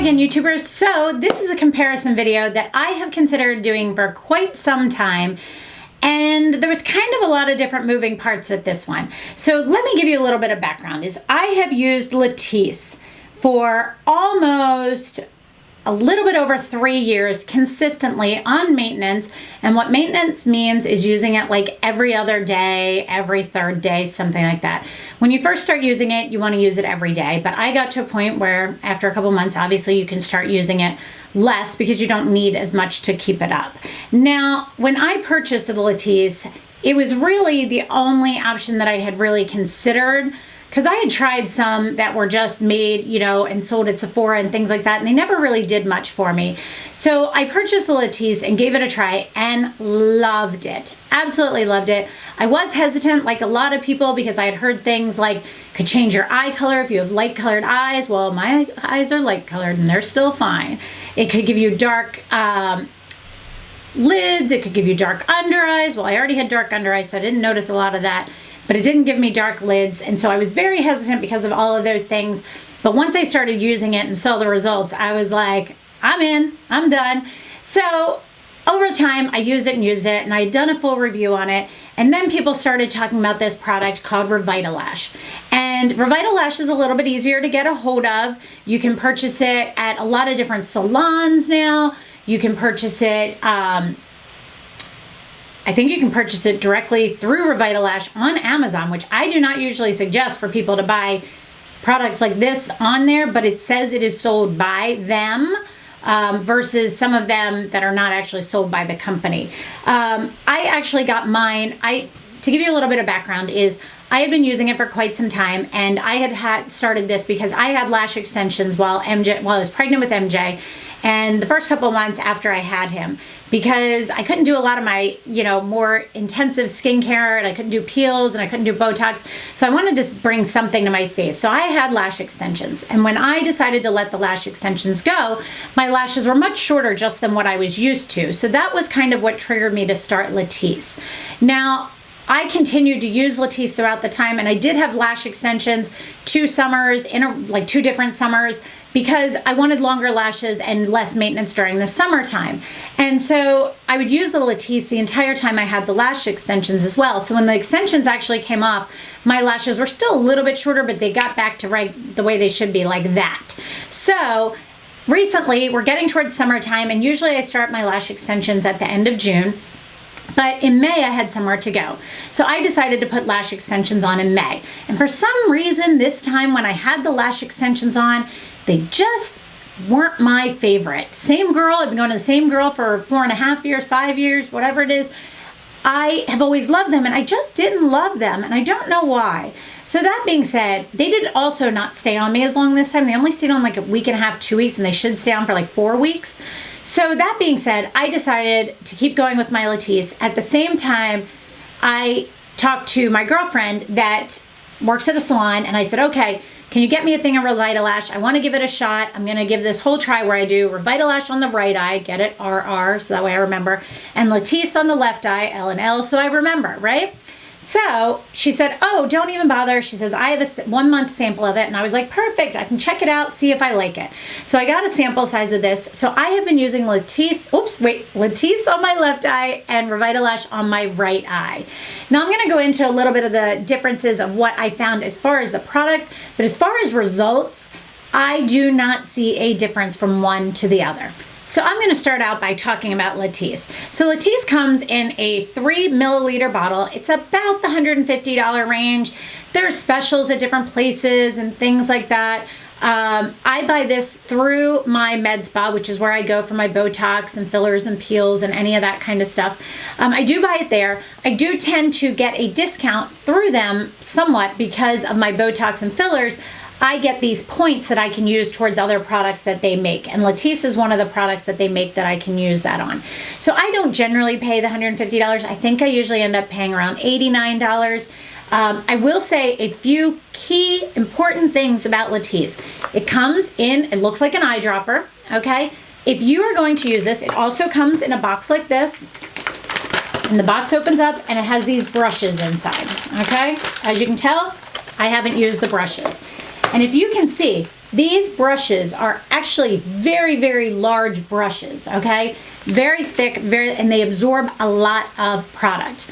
again, YouTubers. So this is a comparison video that I have considered doing for quite some time. And there was kind of a lot of different moving parts with this one. So let me give you a little bit of background. I have used Latisse for almost a little bit over 3 years consistently on maintenance. And what maintenance means is using it like every other day, every third day, something like that. When you first start using it, you want to use it every day. But I got to a point where after a couple months, obviously you can start using it less because you don't need as much to keep it up. Now, when I purchased the Latisse, it was really the only option that I had really considered, because I had tried some that were just made, you know, and sold at Sephora and things like that, and they never really did much for me. So I purchased the Latisse and gave it a try and loved it. Absolutely loved it. I was hesitant, like a lot of people, because I had heard things like could change your eye color if you have light colored eyes. Well, my eyes are light colored and they're still fine. It could give you dark lids. It could give you dark under eyes. Well, I already had dark under eyes, so I didn't notice a lot of that. But it didn't give me dark lids, and so I was very hesitant because of all of those things. But once I started using it and saw the results, I was like, I'm in, I'm done. So over time, I used it, and I had done a full review on it. And then people started talking about this product called Revitalash. And Revitalash is a little bit easier to get a hold of. You can purchase it at a lot of different salons now. You can purchase it, I think you can purchase it directly through Revitalash on Amazon, which I do not usually suggest for people to buy products like this on there, but it says it is sold by them versus some of them that are not actually sold by the company. I actually got mine. To give you a little bit of background is I had been using it for quite some time, and I had started this because I had lash extensions while I was pregnant with MJ, and the first couple of months after I had him, because I couldn't do a lot of my, more intensive skincare, and I couldn't do peels, and I couldn't do Botox. So I wanted to bring something to my face. So I had lash extensions. And when I decided to let the lash extensions go, my lashes were much shorter just than what I was used to. So that was kind of what triggered me to start Latisse. Now, I continued to use Latisse throughout the time, and I did have lash extensions 2 summers, like 2 different summers, because I wanted longer lashes and less maintenance during the summertime. And so I would use the Latisse the entire time I had the lash extensions as well. So when the extensions actually came off, my lashes were still a little bit shorter, but they got back to the way they should be, like that. So recently, we're getting towards summertime, and usually I start my lash extensions at the end of June. But in May, I had somewhere to go. So I decided to put lash extensions on in May. And for some reason, this time when I had the lash extensions on, they just weren't my favorite. Same girl, I've been going to the same girl for 4.5 years, 5 years, whatever it is. I have always loved them, and I just didn't love them, and I don't know why. So that being said, they did also not stay on me as long this time. They only stayed on like a week and a half, 2 weeks, and they should stay on for like 4 weeks. So that being said, I decided to keep going with my Latisse. At the same time, I talked to my girlfriend that works at a salon, and I said, okay, can you get me a thing of Revitalash? I want to give it a shot. I'm going to give this whole try where I do Revitalash on the right eye, get it, RR, so that way I remember, and Latisse on the left eye, L and L, so I remember, right? So she said, oh, don't even bother. She says, I have a 1 month sample of it. And I was like, perfect. I can check it out, see if I like it. So I got a sample size of this. So I have been using Latisse on my left eye and Revitalash on my right eye. Now I'm going to go into a little bit of the differences of what I found as far as the products. But as far as results, I do not see a difference from one to the other. So I'm going to start out by talking about Latisse. So Latisse comes in a 3 milliliter bottle. It's about the $150 range. There are specials at different places and things like that. I buy this through my med spa, which is where I go for my Botox and fillers and peels and any of that kind of stuff. I do buy it there. I do tend to get a discount through them somewhat because of my Botox and fillers. I get these points that I can use towards other products that they make. And Latisse is one of the products that they make that I can use that on. So I don't generally pay the $150. I think I usually end up paying around $89. I will say a few key important things about Latisse. It comes in, it looks like an eyedropper, okay? If you are going to use this, it also comes in a box like this. And the box opens up and it has these brushes inside, okay? As you can tell, I haven't used the brushes. And if you can see, these brushes are actually very, very large brushes, okay? Very thick, and they absorb a lot of product.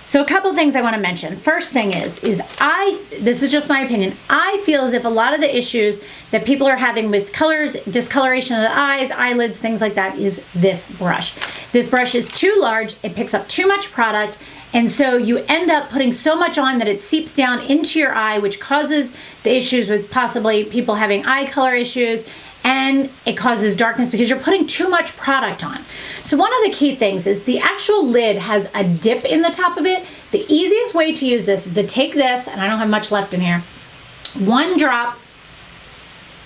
So a couple things I want to mention. First thing is this is just my opinion, I feel as if a lot of the issues that people are having with colors, discoloration of the eyes, eyelids, things like that, is this brush. This brush is too large, it picks up too much product, and so you end up putting so much on that it seeps down into your eye, which causes the issues with possibly people having eye color issues, and it causes darkness because you're putting too much product on. So one of the key things is the actual lid has a dip in the top of it. The easiest way to use this is to take this, and I don't have much left in here, one drop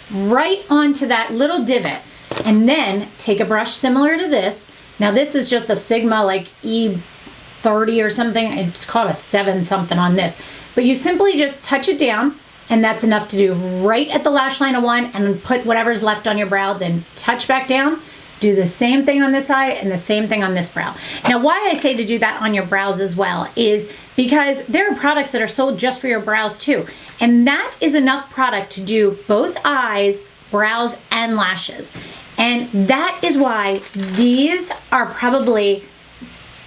right onto that little divot, and then take a brush similar to this. Now this is just a Sigma like E30 or something. It's called a 7 something on this. But you simply just touch it down, and that's enough to do right at the lash line of one, and put whatever's left on your brow, then touch back down, do the same thing on this eye and the same thing on this brow. Now why I say to do that on your brows as well is because there are products that are sold just for your brows too. And that is enough product to do both eyes, brows, and lashes. And that is why these are probably,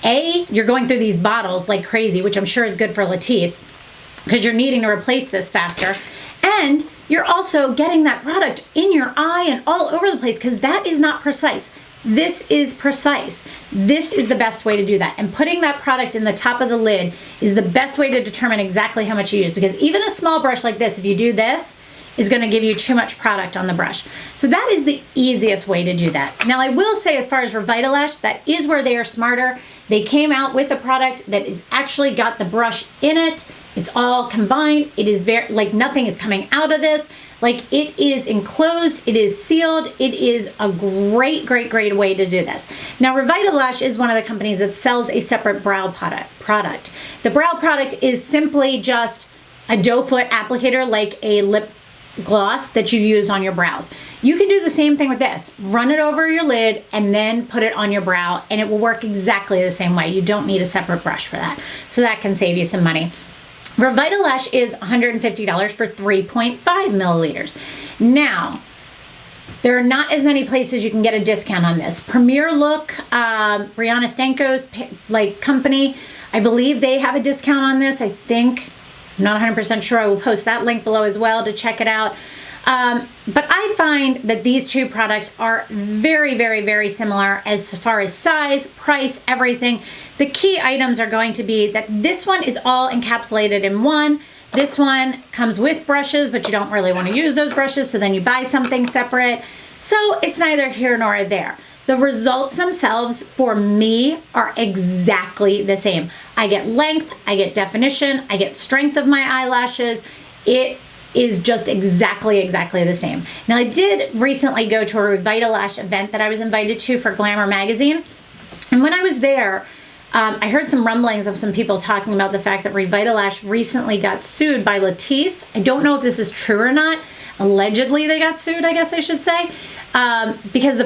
you're going through these bottles like crazy, which I'm sure is good for Latisse, because you're needing to replace this faster, and you're also getting that product in your eye and all over the place, because that is not precise. This is precise. This is the best way to do that, and putting that product in the top of the lid is the best way to determine exactly how much you use, because even a small brush like this, if you do this, is going to give you too much product on the brush. So that is the easiest way to do that. Now I will say, as far as Revitalash, that is where they are smarter. They came out with a product that is actually got the brush in it. It's all combined. It is very, like, nothing is coming out of this. Like, it is enclosed, it is sealed. It is a great, great, great way to do this. Now Revitalash is one of the companies that sells a separate brow product. The brow product is simply just a doe foot applicator, like a lip gloss that you use on your brows. You can do the same thing with this. Run it over your lid and then put it on your brow, and it will work exactly the same way. You don't need a separate brush for that. So that can save you some money. Revitalash is $150 for 3.5 milliliters. Now, there are not as many places you can get a discount on this. Premier Look, Brianna Stanko's company, I believe they have a discount on this. I think, I'm not 100% sure. I will post that link below as well to check it out. But I find that these two products are very, very, very similar as far as size, price, everything. The key items are going to be that this one is all encapsulated in one. This one comes with brushes, but you don't really want to use those brushes, so then you buy something separate. So it's neither here nor there. The results themselves for me are exactly the same. I get length, I get definition, I get strength of my eyelashes. It is just exactly the same. Now I did recently go to a Revitalash event that I was invited to for Glamour magazine. And when I was there, I heard some rumblings of some people talking about the fact that Revitalash recently got sued by Latisse. I don't know if this is true or not. Allegedly they got sued, I guess I should say, because the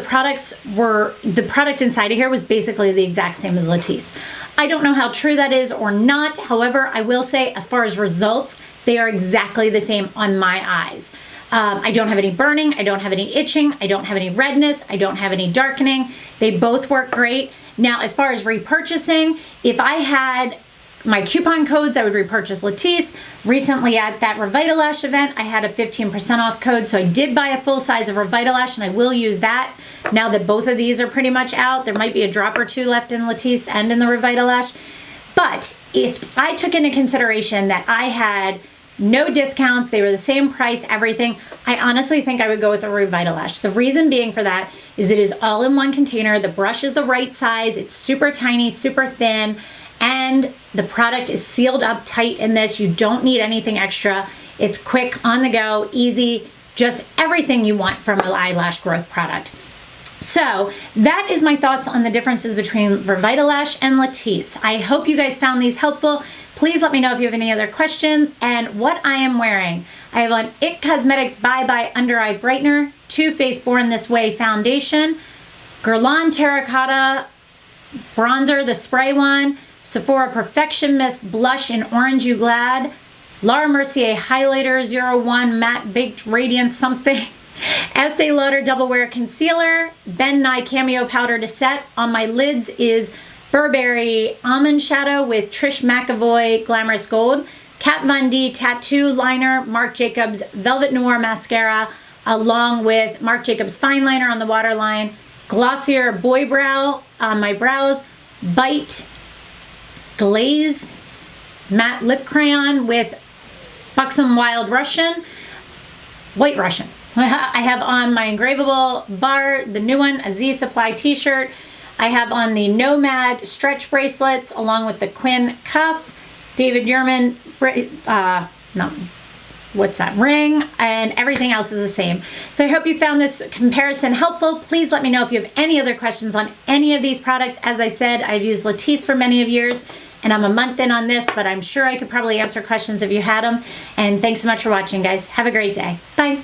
product inside of here was basically the exact same as Latisse. I don't know how true that is or not. However, I will say, as far as results, they are exactly the same on my eyes. I don't have any burning, I don't have any itching, I don't have any redness, I don't have any darkening. They both work great. Now, as far as repurchasing, if I had my coupon codes, I would repurchase Latisse. Recently at that Revitalash event, I had a 15% off code, so I did buy a full size of Revitalash, and I will use that now that both of these are pretty much out. There might be a drop or two left in Latisse and in the Revitalash. But if I took into consideration that I had no discounts, they were the same price, everything, I honestly think I would go with the Revitalash. The reason being for that is it is all in one container. The brush is the right size. It's super tiny, super thin, and the product is sealed up tight in this. You don't need anything extra. It's quick, on the go, easy, just everything you want from an eyelash growth product. So that is my thoughts on the differences between Revitalash and Latisse. I hope you guys found these helpful. Please let me know if you have any other questions and what I am wearing. I have on IT Cosmetics Bye Bye Under Eye Brightener, Too Faced Born This Way Foundation, Guerlain Terracotta Bronzer, the spray one, Sephora Perfection Mist Blush in Orange You Glad, Laura Mercier Highlighter 01 Matte Baked Radiance something. Estee Lauder Double Wear Concealer. Ben Nye Cameo Powder to set. On my lids is Burberry Almond Shadow with Trish McAvoy Glamorous Gold. Kat Von D Tattoo Liner. Marc Jacobs Velvet Noir Mascara, along with Marc Jacobs Fine Liner on the waterline. Glossier Boy Brow on my brows. Bite Glaze Matte Lip Crayon with Buxom Wild Russian. White Russian. I have on my engravable bar, the new one, a Z Supply t-shirt. I have on the Nomad stretch bracelets along with the Quinn cuff, David Yurman, ring, and everything else is the same. So I hope you found this comparison helpful. Please let me know if you have any other questions on any of these products. As I said, I've used Latisse for many of years, and I'm a month in on this, but I'm sure I could probably answer questions if you had them. And thanks so much for watching, guys. Have a great day. Bye.